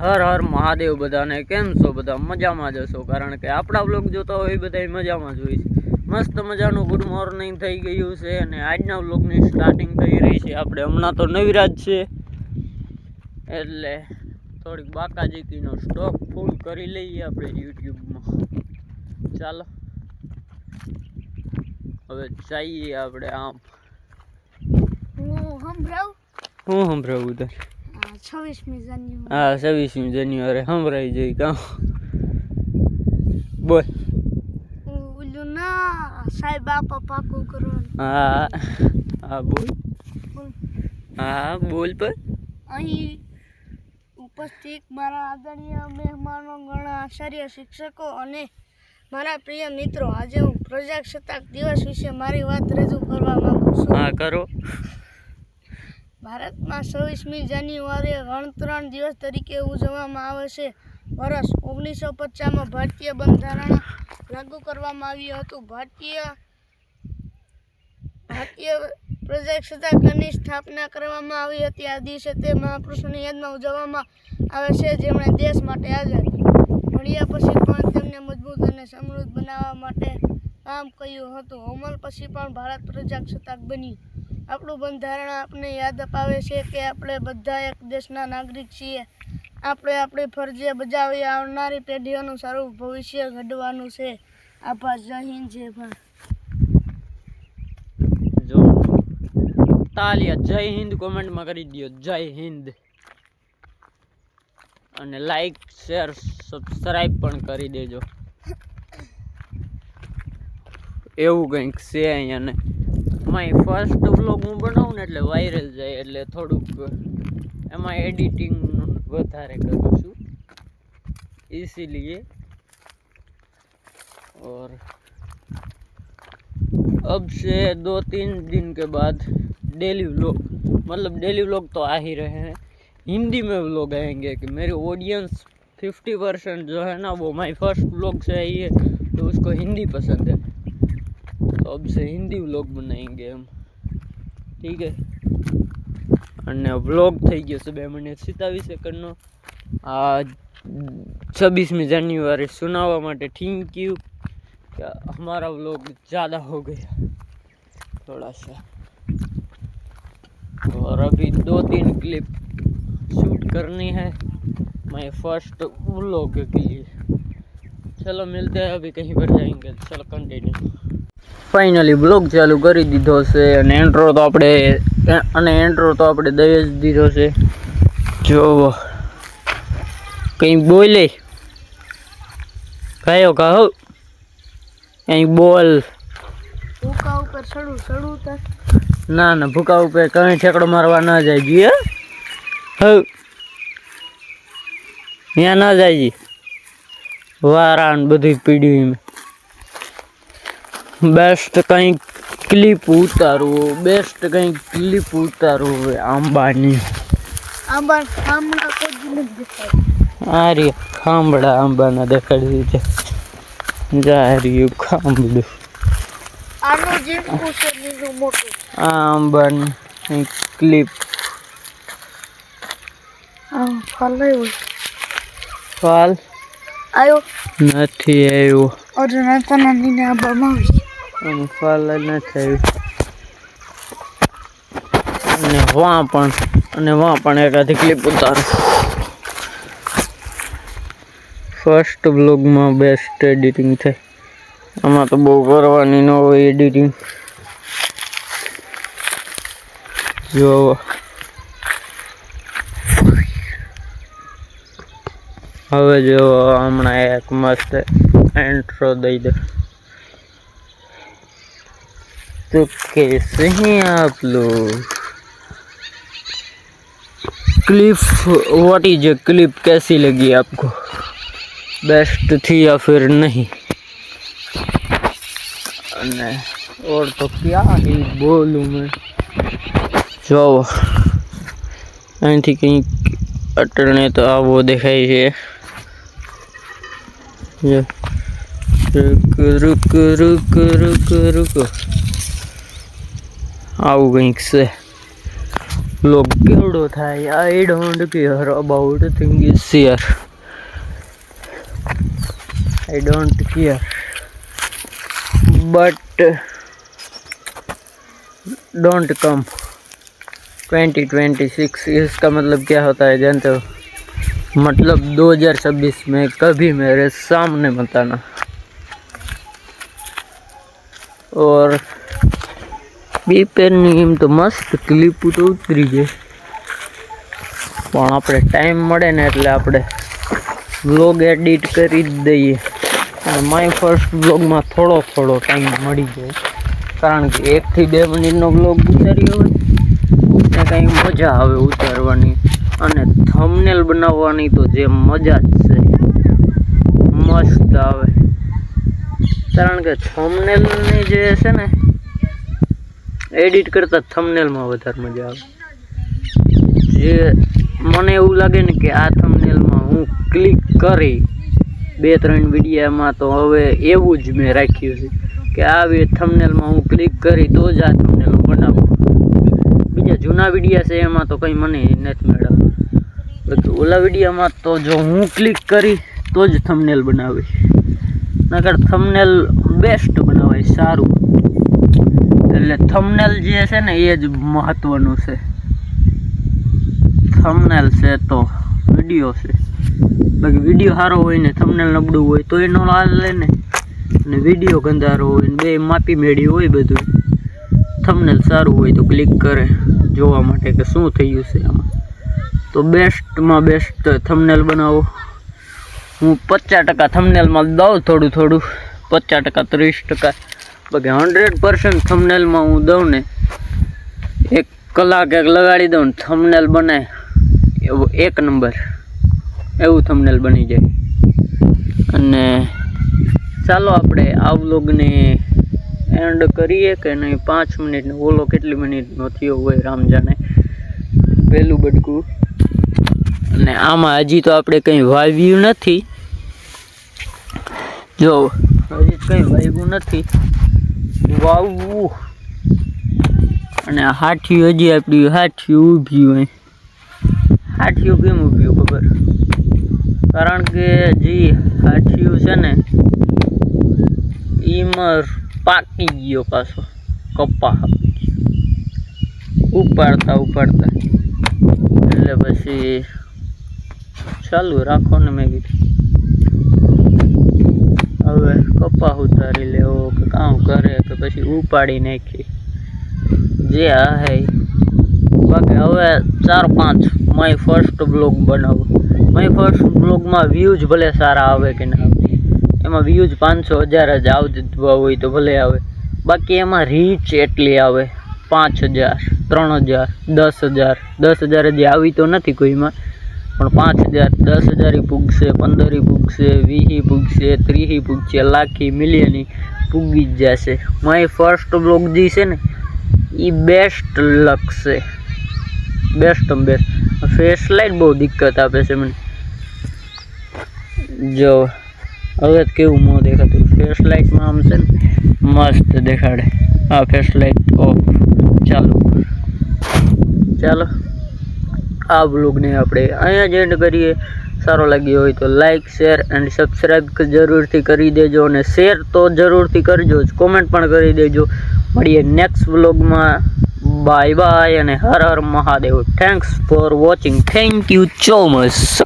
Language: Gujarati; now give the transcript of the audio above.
હર હર મહાદેવ બધાને. કેમ છો બધા? મજામાં જ હશો, કારણ કે આપણા વ્લોગ જોતા હોય બધા મજામાં જ હોય છે. મસ્ત મજાનું ગુડ મોર્નિંગ થઈ ગયું છે અને આજના વ્લોગની સ્ટાર્ટિંગ થઈ રહી છે. આપણે હમણાં તો નવરાજ છે એટલે થોડીક બાકાજીકીનો સ્ટોક ફૂલ કરી લઈએ આપણે યુટ્યુબમાં. ચાલો હવે જઈએ આપણે. આમ હું સંભળાવું ઉધર 26મી જાન્યુઆરી. હા, 26મી જાન્યુઆરી સંભળાઈ જઈ. કામ બોલ. ઓલું ના સાહેબ બાપા પાકું કરવાનું. હા હા બોલ. હા બોલ. પર અહીં ઉપસ્થિત મારા આદરણીય મહેમાનો, ઘણા આચાર્ય, શિક્ષકો અને મારા પ્રિય મિત્રો, આજે હું પ્રજાસત્તાક દિવસ વિશે મારી વાત રજૂ કરવા માંગુ છું. હા કરો. ભારતમાં 26મી જાન્યુઆરીએ ગણતંત્ર દિવસ તરીકે ઉજવવામાં આવે છે. વર્ષ 1950માં ભારતીય બંધારણ લાગુ કરવામાં આવ્યું હતું. ભારતીય પ્રજાસત્તાકની સ્થાપના કરવામાં આવી હતી. આ દિવસે તે મહાપુરુષોની યાદમાં ઉજવવામાં આવે છે જેમણે દેશ માટે આઝાદી મળ્યા પછી પણ તેમને મજબૂત અને સમૃદ્ધ બનાવવા માટે કામ કર્યું હતું. અમલ પછી પણ ભારત પ્રજાસત્તાક બન્યું. આપણું બંધારણ આપણને યાદ અપાવે છે કે આપણે બધા એક દેશના નાગરિક છીએ. આપણે આપણી ફરજ બજાવી આવનારી પેઢીઓનું સારું ભવિષ્ય ઘડવાનું છે. આભાર. જય હિન્દ, જય ભારત. જો તાલિયા જય હિન્દ કોમેન્ટમાં કરી દો. જય હિન્દ. અને લાઈક, શેર, સબસ્ક્રાઈબ પણ કરી દેજો. એવું કંઈક છે અહીંયા ને. માય ફર્સ્ટ વ્લોગ હું બનાવું ને એટલે વાયરલ જાય, એટલે થોડુંક એમાં એડિટિંગ વધારે કરું છું इसीलिए. और अब से 2-3 दिन के बाद डेली व्लॉग, मतलब डेली व्लॉग तो आ ही रहे हैं, हिंदी में व्लॉग आएंगे कि मेरी ऑडियंस 50% जो है ना वो माय फर्स्ट व्लॉग से आई है, तो उसको हिंदी पसंद है. तो अब से हिंदी व्लॉग बनाएंगे हम, ठीक है. અને વ્લોગ થઈ ગયો છે 2 મિનિટ 27 સેકન્ડનો. આ 26મી જાન્યુઆરી સુનાવવા માટે થैंक यू कि हमारा व्लॉग ज़्यादा हो गया थोड़ा सा. और अभी 2-3 क्लिप शूट करनी है माय फर्स्ट व्लॉग के लिए. चलो मिलते हैं, अभी कहीं पर जाएंगे. चलो कंटिन्यू. ફાઇનલી બ્લોગ ચાલુ કરી દીધો છે અને એન્ટ્રો તો આપણે દઈ જ દીધો છે. જો કંઈ બોલે કયો કહો, કંઈ બોલ. ભૂકા ઉપર ચડું તો ના ના, ભૂકા ઉપર કઈ ઠેકડો મારવા ના જાય જી. ત્યાં ના જાય જી. વારાન બધી પીડ્યું. બેસ્ટ કંઈક ક્લિપ ઉતારવું, બેસ્ટ કંઈક ક્લિપ ઉતારવું હવે આંબાની. આંબા ખામણા કોઈ નથી દેખાય. આ રે ખાંભળા આંબાના દેખાડી છે. જા રહ્યું ખાંભળું. આનું જીવવું છે લીલું મોટું. આ આંબાની ક્લિપ. ફળ આવ્યો. ફાલ આવ્યો નથી આવ્યો. ઓર નાના નીને આંબામાં આવી. ફાલ નથી આવ્યું. અને વાં પણ એકાદી ક્લિપ ઉતારું. ફર્સ્ટ વ્લોગમાં બેસ્ટ એડિટિંગ થઈ. આમાં તો બહુ કરવાની ન હોય એડિટિંગ. જો હવે જો હમણાં એક મસ્ત એન્ટ્રો દઈ દે. तो कैसे हैं आप लोग? Clip what is a clip? कैसी लगी आपको? बेस्ट थी या फिर नहीं? और तो क्या ही बोलूं मैं. जो અહીંથી કંઈક અટણે તો આવો દેખાય છે. रुक रुक रुक रुक. આવું કંઈક છે. વ્લોગ કેવડો થાય I don't care about thing is share I don't care but don't come 2026 इसका मतलब क्या होता है जानते हो? मतलब 2026 में कभी मेरे सामने मत आना। और બીપેનની એમ તો મસ્ત ક્લિપ તો ઉતરી જાય, પણ આપણે ટાઈમ મળે ને એટલે આપણે વ્લોગ એડિટ કરી જ દઈએ. અને માય ફર્સ્ટ વ્લોગમાં થોડો ટાઈમ મળી જાય, કારણ કે 1 થી 2 મિનિટનો વ્લોગ ઉતાર્યો હોય ને કંઈ મજા આવે ઉતારવાની. અને થંબનેલ બનાવવાની તો જે મજા જ છે મસ્ત આવે, કારણ કે થંબનેલની જે છે ને એડિટ કરતાં થંબનેલમાં વધારે મજા આવે. જે મને એવું લાગે ને કે આ થંબનેલમાં હું ક્લિક કરી 2-3 વિડીયામાં તો હવે એવું જ મેં રાખ્યું છે કે આ થંબનેલમાં હું ક્લિક કરી તો જ આ થંબનેલ હું બનાવું. બીજા જૂના વિડીયા છે એમાં તો કંઈ મને નથી મેળવતું. બાકી ઓલા વિડીયામાં તો જો હું ક્લિક કરી તો જ થંબનેલ બનાવી, નકર થંબનેલ બેસ્ટ બનાવાય સારું. એટલે થંબનેલ જે છે ને એ જ મહત્ત્વનું છે. થંબનેલ છે તો વિડીયો છે. બાકી વિડીયો સારો હોય ને થંબનેલ નબળું હોય તો એનો લાલ લે ને, અને વિડીયો ગંધારો હોય ને બે માપી મેળી હોય બધું. થંબનેલ સારું હોય તો ક્લિક કરે જોવા માટે કે શું થયું છે આમાં. તો બેસ્ટમાં બેસ્ટ થંબનેલ બનાવો. હું 50% થંબનેલમાં દઉં, થોડું 50% 30%. બાકી 100% થંબનેલમાં હું દઉં ને 1 કલાક લગાડી દઉં ને થંબનેલ બને એવું 1 નંબર એવું થંબનેલ બની જાય. અને ચાલો આપણે આ વ્લોગને એન્ડ કરીએ કે નહીં. 5 મિનિટનો, ઓલો કેટલી મિનિટનો થયો હોય રામ જાણે, પહેલું બટકું. અને આમાં હજી તો આપણે કંઈ વાવ્યું નથી, જો હજી કંઈ વાવ્યું નથી, વાવવું. અને આ હાઠિયું હજી આપણી હાઠિયું ઊભી હોય. હાઠિયું કેમ ઊભ્યું ખબર? કારણ કે જે હાઠિયું છે ને એમાં પાકી ગયો પાછો કપા ઉપાડતા એટલે પછી ચાલુ રાખો ને. મેં કીધું હવે કપા ઉતારી લેવો કે કામ કરે કે પછી ઉપાડી નાખી જે હે. બાકી હવે 4-5 માય ફર્સ્ટ બ્લોગ બનાવું. માય ફર્સ્ટ બ્લોગમાં વ્યૂઝ ભલે સારા આવે કે ના આવે, એમાં વ્યૂઝ 500-1000 જ આવતા હોય તો ભલે આવે. બાકી એમાં રીચ એટલી આવે 5000, 3000, 10000. 10000 હજી આવી તો નથી કોઈમાં, પણ 5000, 10000 પૂગશે, 15 પૂગશે, 20 પૂગશે, 30 પૂગશે, લાખી, મિલિયન પૂગી જ જશે. માય ફર્સ્ટ બ્લોગ જે છે ને એ બેસ્ટ લગશે, બેસ્ટ. ફેસ લાઇટ બહુ દિક્કત આપે છે મને. જો હવે કેવું મોં દેખાતું, ફેસ લાઇટમાં આમ છે ને મસ્ત દેખાડે. હા, ફેસ લાઇટ ઓફ ચાલો આ બ્લોગને આપણે અહીંયા જ એન્ડ કરીએ. સારો લાગ્યો હોય તો લાઇક, શેર એન્ડ સબસ્ક્રાઈબ જરૂરથી કરી દેજો. અને શેર તો જરૂરથી કરજો જ, કોમેન્ટ પણ કરી દેજો. મળીએ નેક્સ્ટ વ્લોગમાં. બાય બાય અને હર હર Mahadev. Thanks for watching. Thank you so much.